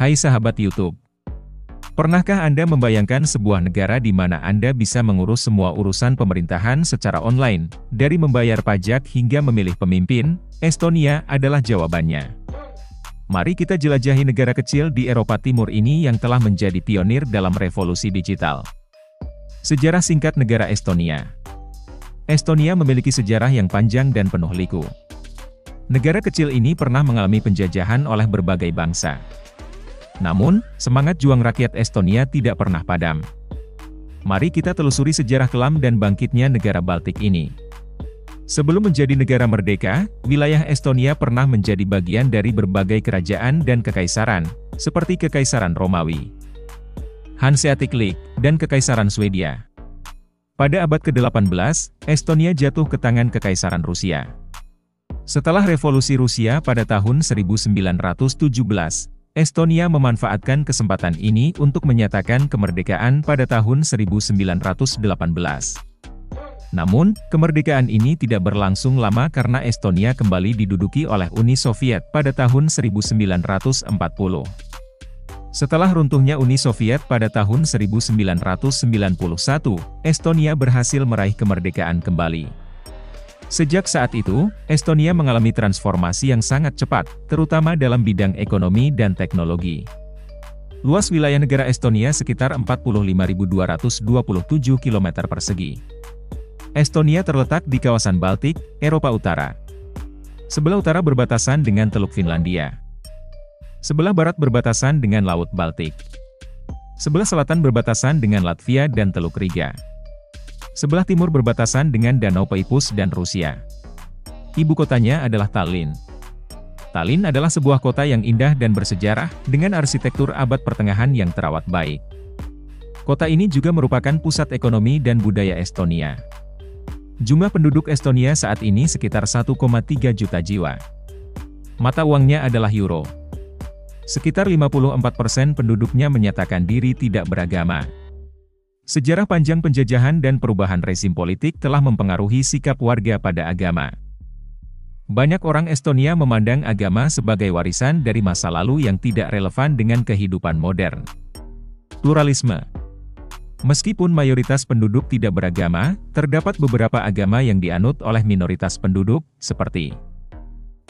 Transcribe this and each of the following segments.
Hai sahabat YouTube. Pernahkah Anda membayangkan sebuah negara di mana Anda bisa mengurus semua urusan pemerintahan secara online, dari membayar pajak hingga memilih pemimpin? Estonia adalah jawabannya. Mari kita jelajahi negara kecil di Eropa Timur ini yang telah menjadi pionir dalam revolusi digital. Sejarah singkat negara Estonia. Estonia memiliki sejarah yang panjang dan penuh liku. Negara kecil ini pernah mengalami penjajahan oleh berbagai bangsa. Namun, semangat juang rakyat Estonia tidak pernah padam. Mari kita telusuri sejarah kelam dan bangkitnya negara Baltik ini. Sebelum menjadi negara merdeka, wilayah Estonia pernah menjadi bagian dari berbagai kerajaan dan kekaisaran, seperti Kekaisaran Romawi, Hanseatic League, dan Kekaisaran Swedia. Pada abad ke-18, Estonia jatuh ke tangan Kekaisaran Rusia. Setelah Revolusi Rusia pada tahun 1917, Estonia memanfaatkan kesempatan ini untuk menyatakan kemerdekaan pada tahun 1918. Namun, kemerdekaan ini tidak berlangsung lama karena Estonia kembali diduduki oleh Uni Soviet pada tahun 1940. Setelah runtuhnya Uni Soviet pada tahun 1991, Estonia berhasil meraih kemerdekaan kembali. Sejak saat itu, Estonia mengalami transformasi yang sangat cepat, terutama dalam bidang ekonomi dan teknologi. Luas wilayah negara Estonia sekitar 45.227 km persegi. Estonia terletak di kawasan Baltik, Eropa Utara. Sebelah utara berbatasan dengan Teluk Finlandia. Sebelah barat berbatasan dengan Laut Baltik. Sebelah selatan berbatasan dengan Latvia dan Teluk Riga. Sebelah timur berbatasan dengan Danau Peipus dan Rusia. Ibu kotanya adalah Tallinn. Tallinn adalah sebuah kota yang indah dan bersejarah, dengan arsitektur abad pertengahan yang terawat baik. Kota ini juga merupakan pusat ekonomi dan budaya Estonia. Jumlah penduduk Estonia saat ini sekitar 1,3 juta jiwa. Mata uangnya adalah euro. Sekitar 54% penduduknya menyatakan diri tidak beragama. Sejarah panjang penjajahan dan perubahan rezim politik telah mempengaruhi sikap warga pada agama. Banyak orang Estonia memandang agama sebagai warisan dari masa lalu yang tidak relevan dengan kehidupan modern. Pluralisme. Meskipun mayoritas penduduk tidak beragama, terdapat beberapa agama yang dianut oleh minoritas penduduk, seperti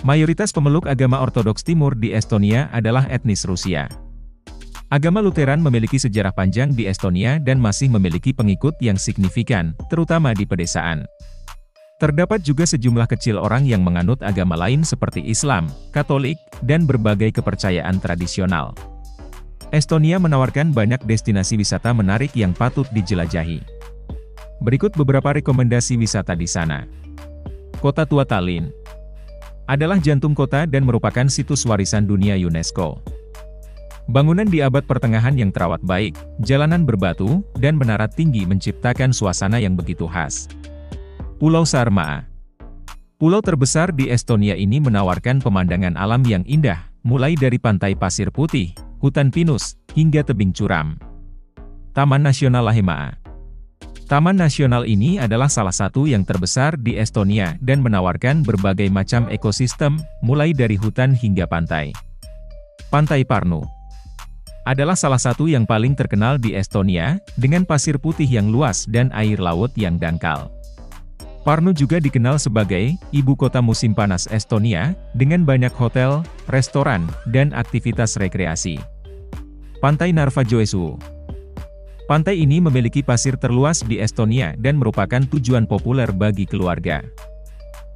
mayoritas pemeluk agama Ortodoks Timur di Estonia adalah etnis Rusia. Agama Lutheran memiliki sejarah panjang di Estonia dan masih memiliki pengikut yang signifikan, terutama di pedesaan. Terdapat juga sejumlah kecil orang yang menganut agama lain seperti Islam, Katolik, dan berbagai kepercayaan tradisional. Estonia menawarkan banyak destinasi wisata menarik yang patut dijelajahi. Berikut beberapa rekomendasi wisata di sana. Kota Tua Tallinn adalah jantung kota dan merupakan situs warisan dunia UNESCO. Bangunan di abad pertengahan yang terawat baik, jalanan berbatu, dan menara tinggi menciptakan suasana yang begitu khas. Pulau Saaremaa. Pulau terbesar di Estonia ini menawarkan pemandangan alam yang indah, mulai dari pantai pasir putih, hutan pinus, hingga tebing curam. Taman Nasional Lahemaa. Taman nasional ini adalah salah satu yang terbesar di Estonia dan menawarkan berbagai macam ekosistem, mulai dari hutan hingga pantai. Pantai Parnu adalah salah satu yang paling terkenal di Estonia, dengan pasir putih yang luas dan air laut yang dangkal. Parnu juga dikenal sebagai ibu kota musim panas Estonia, dengan banyak hotel, restoran, dan aktivitas rekreasi. Pantai Narva-Joensuu. Pantai ini memiliki pasir terluas di Estonia dan merupakan tujuan populer bagi keluarga.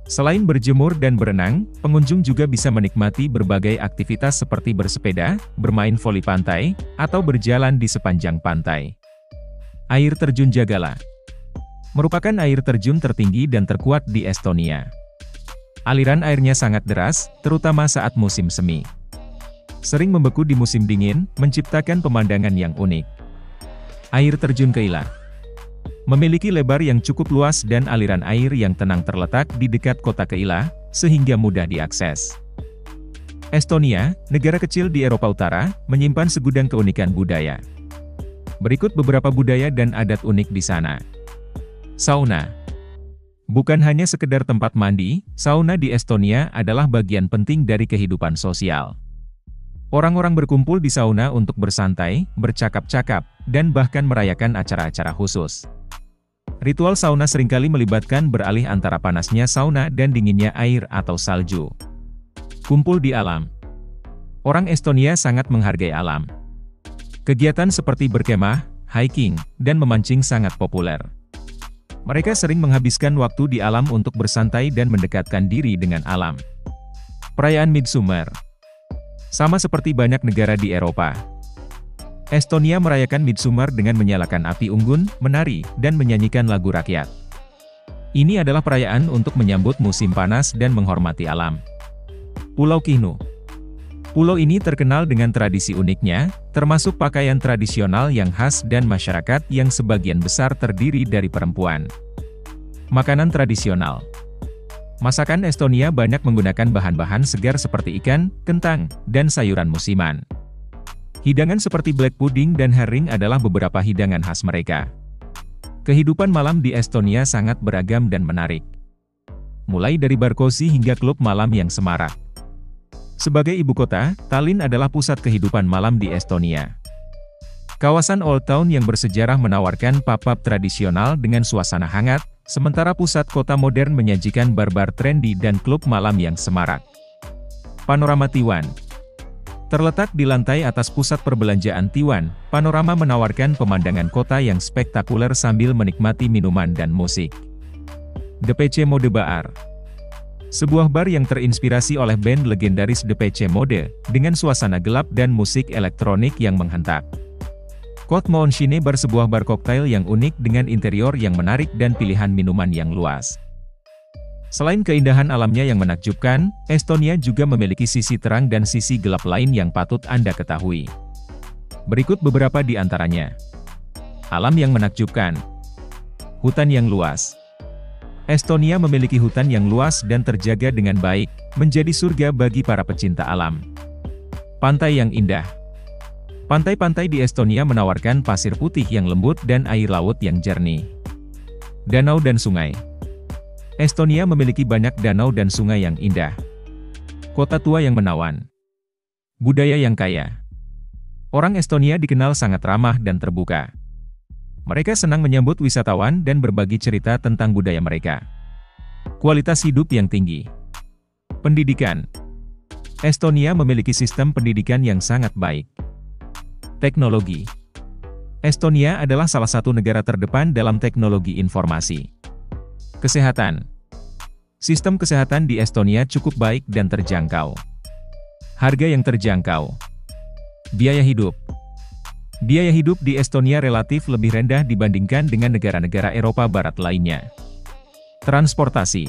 Selain berjemur dan berenang, pengunjung juga bisa menikmati berbagai aktivitas seperti bersepeda, bermain voli pantai, atau berjalan di sepanjang pantai. Air Terjun Jagala merupakan air terjun tertinggi dan terkuat di Estonia. Aliran airnya sangat deras, terutama saat musim semi. Sering membeku di musim dingin, menciptakan pemandangan yang unik. Air Terjun Keila memiliki lebar yang cukup luas dan aliran air yang tenang terletak di dekat kota Keila, sehingga mudah diakses. Estonia, negara kecil di Eropa Utara, menyimpan segudang keunikan budaya. Berikut beberapa budaya dan adat unik di sana. Sauna. Bukan hanya sekedar tempat mandi, sauna di Estonia adalah bagian penting dari kehidupan sosial. Orang-orang berkumpul di sauna untuk bersantai, bercakap-cakap, dan bahkan merayakan acara-acara khusus. Ritual sauna seringkali melibatkan beralih antara panasnya sauna dan dinginnya air atau salju. Kumpul di alam. Orang Estonia sangat menghargai alam. Kegiatan seperti berkemah, hiking, dan memancing sangat populer. Mereka sering menghabiskan waktu di alam untuk bersantai dan mendekatkan diri dengan alam. Perayaan Midsummer. Sama seperti banyak negara di Eropa, Estonia merayakan Midsummer dengan menyalakan api unggun, menari, dan menyanyikan lagu rakyat. Ini adalah perayaan untuk menyambut musim panas dan menghormati alam. Pulau Kihnu. Pulau ini terkenal dengan tradisi uniknya, termasuk pakaian tradisional yang khas dan masyarakat yang sebagian besar terdiri dari perempuan. Makanan tradisional. Masakan Estonia banyak menggunakan bahan-bahan segar seperti ikan, kentang, dan sayuran musiman. Hidangan seperti black pudding dan herring adalah beberapa hidangan khas mereka. Kehidupan malam di Estonia sangat beragam dan menarik. Mulai dari bar cozy hingga klub malam yang semarak. Sebagai ibu kota, Tallinn adalah pusat kehidupan malam di Estonia. Kawasan Old Town yang bersejarah menawarkan pub-pub tradisional dengan suasana hangat, sementara pusat kota modern menyajikan bar-bar trendy dan klub malam yang semarak. Panorama Tiwan. Terletak di lantai atas pusat perbelanjaan Tiwan, panorama menawarkan pemandangan kota yang spektakuler sambil menikmati minuman dan musik. Depeche Mode Bar. Sebuah bar yang terinspirasi oleh band legendaris Depeche Mode, dengan suasana gelap dan musik elektronik yang menghentak. Côte Mounchine Bar, sebuah bar koktail yang unik dengan interior yang menarik dan pilihan minuman yang luas. Selain keindahan alamnya yang menakjubkan, Estonia juga memiliki sisi terang dan sisi gelap lain yang patut Anda ketahui. Berikut beberapa di antaranya. Alam yang menakjubkan. Hutan yang luas. Estonia memiliki hutan yang luas dan terjaga dengan baik, menjadi surga bagi para pecinta alam. Pantai yang indah. Pantai-pantai di Estonia menawarkan pasir putih yang lembut dan air laut yang jernih. Danau dan sungai. Estonia memiliki banyak danau dan sungai yang indah. Kota tua yang menawan. Budaya yang kaya. Orang Estonia dikenal sangat ramah dan terbuka. Mereka senang menyambut wisatawan dan berbagi cerita tentang budaya mereka. Kualitas hidup yang tinggi. Pendidikan. Estonia memiliki sistem pendidikan yang sangat baik. Teknologi. Estonia adalah salah satu negara terdepan dalam teknologi informasi. Kesehatan. Sistem kesehatan di Estonia cukup baik dan terjangkau. Harga yang terjangkau. Biaya hidup. Biaya hidup di Estonia relatif lebih rendah dibandingkan dengan negara-negara Eropa Barat lainnya. Transportasi.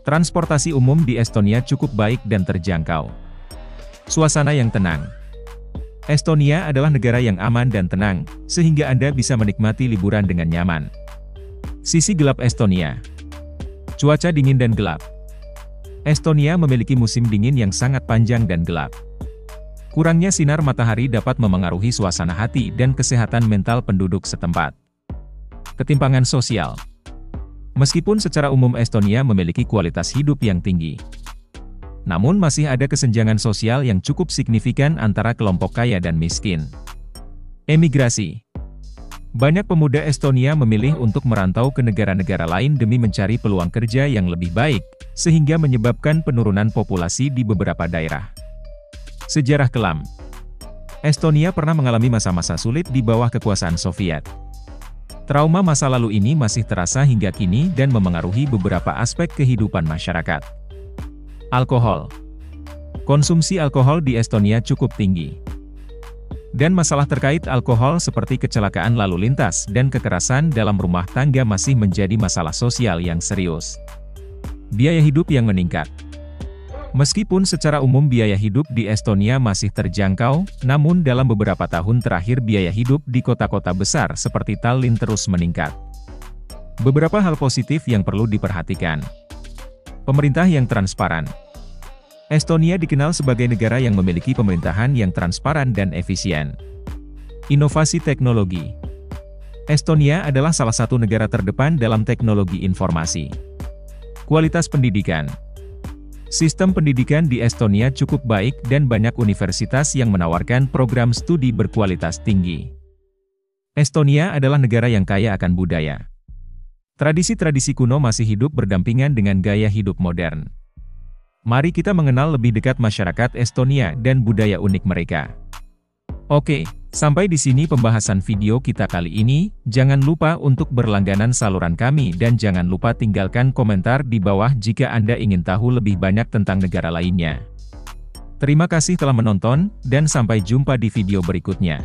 Transportasi umum di Estonia cukup baik dan terjangkau. Suasana yang tenang. Estonia adalah negara yang aman dan tenang, sehingga Anda bisa menikmati liburan dengan nyaman. Sisi gelap Estonia. Cuaca dingin dan gelap. Estonia memiliki musim dingin yang sangat panjang dan gelap. Kurangnya sinar matahari dapat memengaruhi suasana hati dan kesehatan mental penduduk setempat. Ketimpangan sosial. Meskipun secara umum Estonia memiliki kualitas hidup yang tinggi, namun masih ada kesenjangan sosial yang cukup signifikan antara kelompok kaya dan miskin. Emigrasi. Banyak pemuda Estonia memilih untuk merantau ke negara-negara lain demi mencari peluang kerja yang lebih baik, sehingga menyebabkan penurunan populasi di beberapa daerah. Sejarah kelam. Estonia pernah mengalami masa-masa sulit di bawah kekuasaan Soviet. Trauma masa lalu ini masih terasa hingga kini dan memengaruhi beberapa aspek kehidupan masyarakat. Alkohol. Konsumsi alkohol di Estonia cukup tinggi. Dan masalah terkait alkohol seperti kecelakaan lalu lintas dan kekerasan dalam rumah tangga masih menjadi masalah sosial yang serius. Biaya hidup yang meningkat. Meskipun secara umum biaya hidup di Estonia masih terjangkau, namun dalam beberapa tahun terakhir biaya hidup di kota-kota besar seperti Tallinn terus meningkat. Beberapa hal positif yang perlu diperhatikan. Pemerintah yang transparan. Estonia dikenal sebagai negara yang memiliki pemerintahan yang transparan dan efisien. Inovasi teknologi. Estonia adalah salah satu negara terdepan dalam teknologi informasi. Kualitas pendidikan. Sistem pendidikan di Estonia cukup baik dan banyak universitas yang menawarkan program studi berkualitas tinggi. Estonia adalah negara yang kaya akan budaya. Tradisi-tradisi kuno masih hidup berdampingan dengan gaya hidup modern. Mari kita mengenal lebih dekat masyarakat Estonia dan budaya unik mereka. Oke, sampai di sini pembahasan video kita kali ini. Jangan lupa untuk berlangganan saluran kami dan jangan lupa tinggalkan komentar di bawah jika Anda ingin tahu lebih banyak tentang negara lainnya. Terima kasih telah menonton, dan sampai jumpa di video berikutnya.